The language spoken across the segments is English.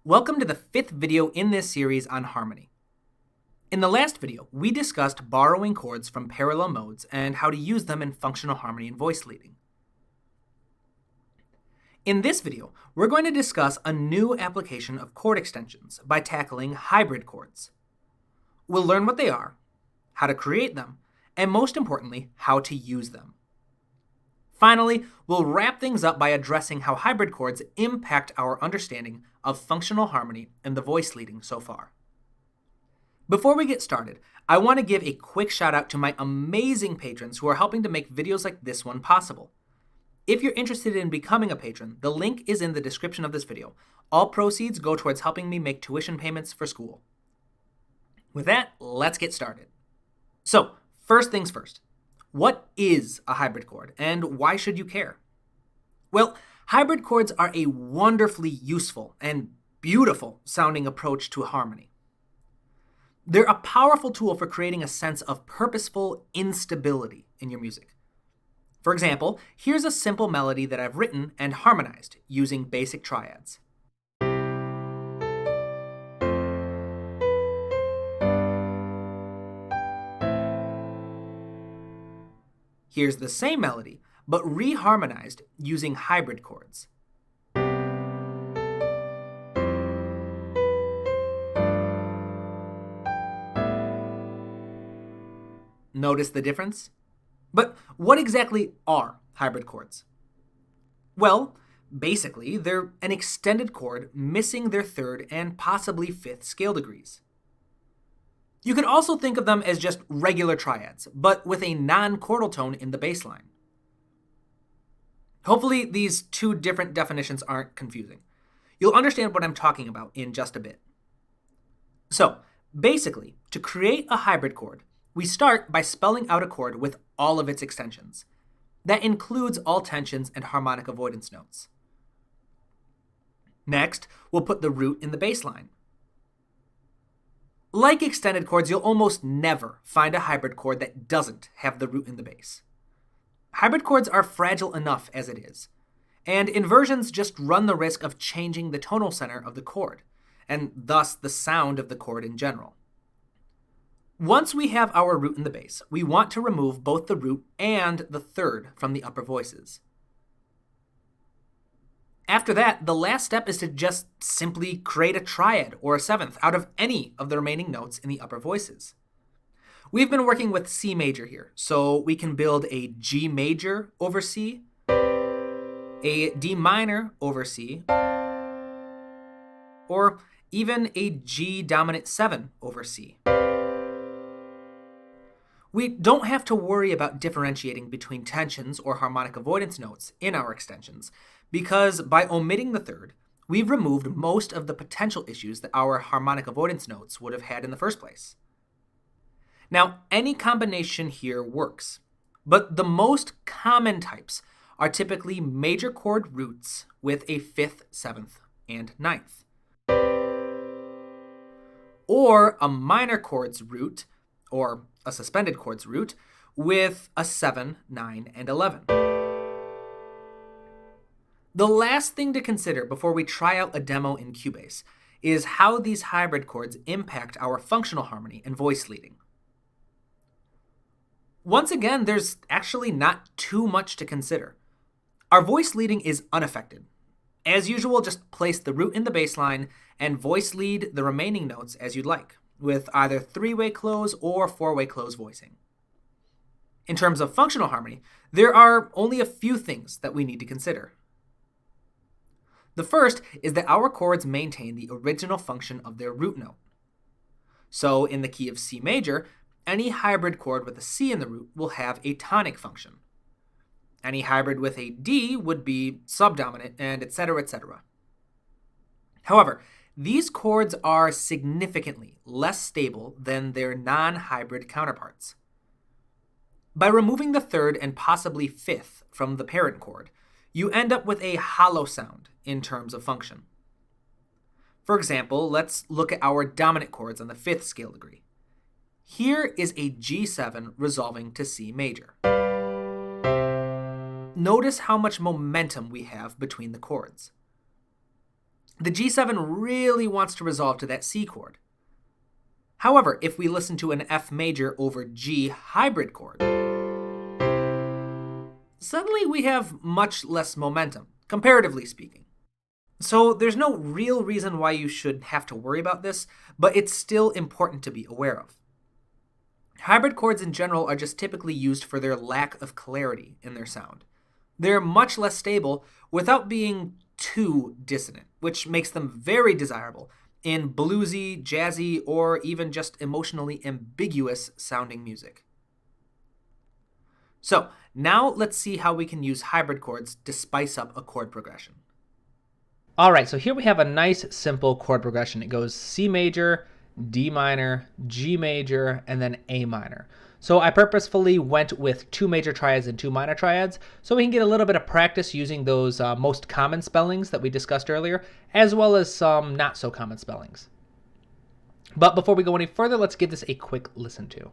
Welcome to the fifth video in this series on harmony. In the last video, we discussed borrowing chords from parallel modes and how to use them in functional harmony and voice leading. In this video, we're going to discuss a new application of chord extensions by tackling hybrid chords. We'll learn what they are, how to create them, and most importantly, how to use them. Finally, we'll wrap things up by addressing how hybrid chords impact our understanding of functional harmony and the voice leading so far. Before we get started, I want to give a quick shout out to my amazing patrons who are helping to make videos like this one possible. If you're interested in becoming a patron, the link is in the description of this video. All proceeds go towards helping me make tuition payments for school. With that, let's get started. So, first things first. What is a hybrid chord, and why should you care? Well, hybrid chords are a wonderfully useful and beautiful sounding approach to harmony. They're a powerful tool for creating a sense of purposeful instability in your music. For example, here's a simple melody that I've written and harmonized using basic triads. Here's the same melody, but reharmonized using hybrid chords. Notice the difference? But what exactly are hybrid chords? Well, basically, they're an extended chord missing their third and possibly fifth scale degrees. You could also think of them as just regular triads, but with a non-chordal tone in the bass line. Hopefully, these two different definitions aren't confusing. You'll understand what I'm talking about in just a bit. So, basically, to create a hybrid chord, we start by spelling out a chord with all of its extensions. That includes all tensions and harmonic avoidance notes. Next, we'll put the root in the bass line. Like extended chords, you'll almost never find a hybrid chord that doesn't have the root in the bass. Hybrid chords are fragile enough as it is, and inversions just run the risk of changing the tonal center of the chord, and thus the sound of the chord in general. Once we have our root in the bass, we want to remove both the root and the third from the upper voices. After that, the last step is to just simply create a triad or a seventh out of any of the remaining notes in the upper voices. We've been working with C major here, so we can build a G major over C, a D minor over C, or even a G dominant 7 over C. We don't have to worry about differentiating between tensions or harmonic avoidance notes in our extensions, because by omitting the third, we've removed most of the potential issues that our harmonic avoidance notes would have had in the first place. Now, any combination here works, but the most common types are typically major chord roots with a 5th, 7th, and 9th, or a minor chord's root, or a suspended chord's root, with a 7, 9, and 11. The last thing to consider before we try out a demo in Cubase is how these hybrid chords impact our functional harmony and voice leading. Once again, there's actually not too much to consider. Our voice leading is unaffected. As usual, just place the root in the bass line and voice lead the remaining notes as you'd like, with either 3-way close or 4-way close voicing. In terms of functional harmony, there are only a few things that we need to consider. The first is that our chords maintain the original function of their root note. So in the key of C major, any hybrid chord with a C in the root will have a tonic function. Any hybrid with a D would be subdominant, and etc., etc. However, these chords are significantly less stable than their non-hybrid counterparts. By removing the third and possibly fifth from the parent chord, you end up with a hollow sound in terms of function. For example, let's look at our dominant chords on the 5th scale degree. Here is a G7 resolving to C major. Notice how much momentum we have between the chords. The G7 really wants to resolve to that C chord. However, if we listen to an F major over G hybrid chord, suddenly we have much less momentum, comparatively speaking. So there's no real reason why you should have to worry about this, but it's still important to be aware of. Hybrid chords in general are just typically used for their lack of clarity in their sound. They're much less stable without being too dissonant, which makes them very desirable in bluesy, jazzy, or even just emotionally ambiguous sounding music. So now let's see how we can use hybrid chords to spice up a chord progression. All right, so here we have a nice simple chord progression. It goes C major, D minor, G major, and then A minor. So I purposefully went with 2 major triads and 2 minor triads so we can get a little bit of practice using those most common spellings that we discussed earlier, as well as some not so common spellings. But before we go any further, let's give this a quick listen to.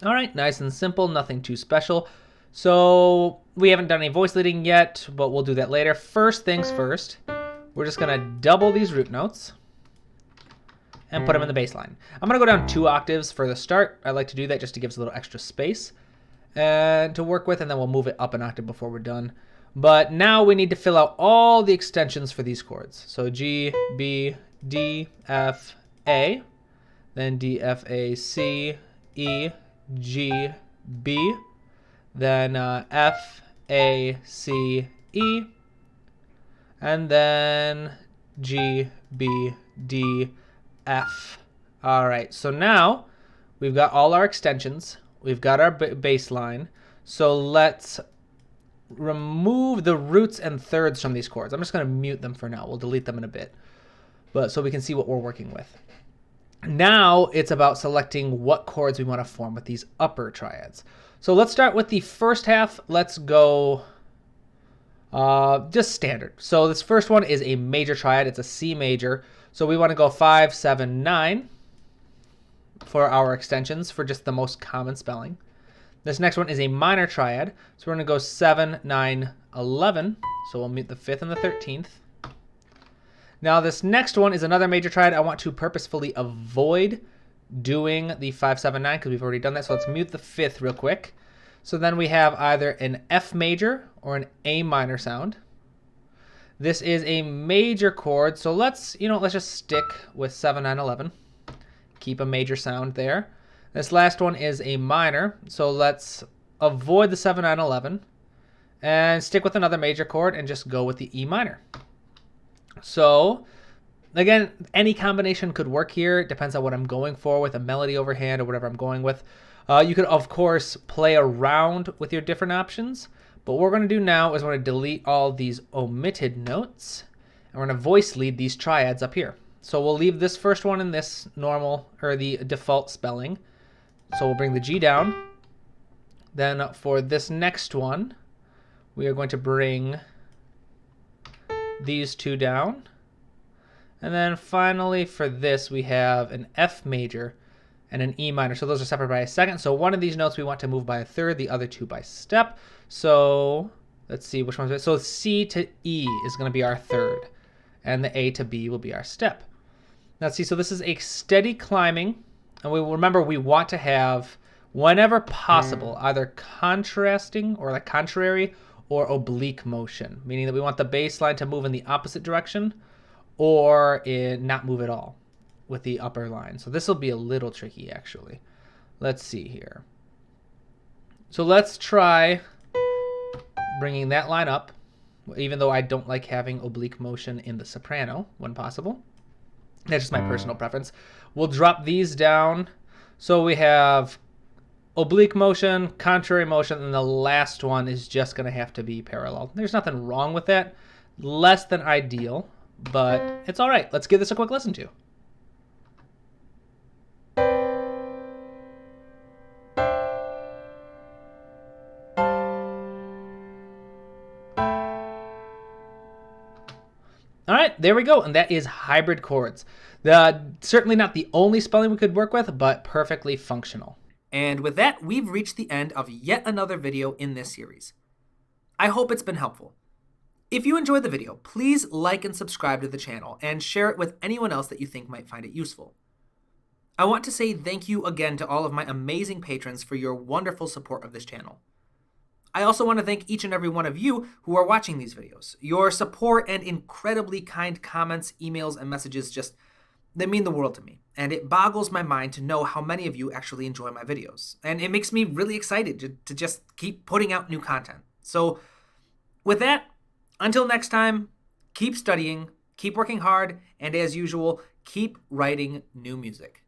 All right, nice and simple, nothing too special. So we haven't done any voice leading yet, but we'll do that later. First things first, we're just gonna double these root notes and put them in the bass line. I'm gonna go down 2 octaves for the start. I like to do that just to give us a little extra space and to work with, and then we'll move it up an octave before we're done. But now we need to fill out all the extensions for these chords. So G, B, D, F, A, then D, F, A, C, E, G, B, then F, A, C, E, and then G, B, D, F. All right, so now we've got all our extensions. We've got our bass line. So let's remove the roots and thirds from these chords. I'm just going to mute them for now. We'll delete them in a bit, but so we can see what we're working with. Now it's about selecting what chords we want to form with these upper triads. So let's start with the first half. Let's go just standard. So this first one is a major triad. It's a C major. So we want to go 5, 7, 9 for our extensions for just the most common spelling. This next one is a minor triad. So we're going to go 7, 9, 11. So we'll mute the 5th and the 13th. Now this next one is another major triad. I want to purposefully avoid doing the 5, 7, 9 because we've already done that. So let's mute the 5th real quick. So then we have either an F major or an A minor sound. This is a major chord. So let's just stick with 7, 9, 11. Keep a major sound there. This last one is a minor. So let's avoid the 7, 9, 11 and stick with another major chord and just go with the E minor. So again, any combination could work here. It depends on what I'm going for with a melody overhand or whatever I'm going with. You could, of course, play around with your different options. But what we're going to do now is we're going to delete all these omitted notes. And we're going to voice lead these triads up here. So we'll leave this first one in this normal or the default spelling. So we'll bring the G down. Then for this next one, we are going to bring these 2 down. And then finally for this, we have an F major and an E minor. So those are separate by a second. So one of these notes we want to move by a third, the other 2 by step. So let's see which one's it. So C to E is going to be our third, and the A to B will be our step. Now see, so this is a steady climbing, and we remember we want to have, whenever possible, either contrasting or like contrary or oblique motion, meaning that we want the bass line to move in the opposite direction or not move at all with the upper line. So this will be a little tricky, actually. Let's see here. So let's try bringing that line up, even though I don't like having oblique motion in the soprano when possible. That's just my personal preference. We'll drop these down. So we have oblique motion, contrary motion, and the last one is just going to have to be parallel. There's nothing wrong with that. Less than ideal, but it's all right. Let's give this a quick listen to. All right, there we go. And that is hybrid chords. Certainly not the only spelling we could work with, but perfectly functional. And with that, we've reached the end of yet another video in this series. I hope it's been helpful. If you enjoyed the video, please like and subscribe to the channel and share it with anyone else that you think might find it useful. I want to say thank you again to all of my amazing patrons for your wonderful support of this channel. I also want to thank each and every one of you who are watching these videos. Your support and incredibly kind comments, emails, and messages they mean the world to me. And it boggles my mind to know how many of you actually enjoy my videos. And it makes me really excited to just keep putting out new content. So with that, until next time, keep studying, keep working hard, and as usual, keep writing new music.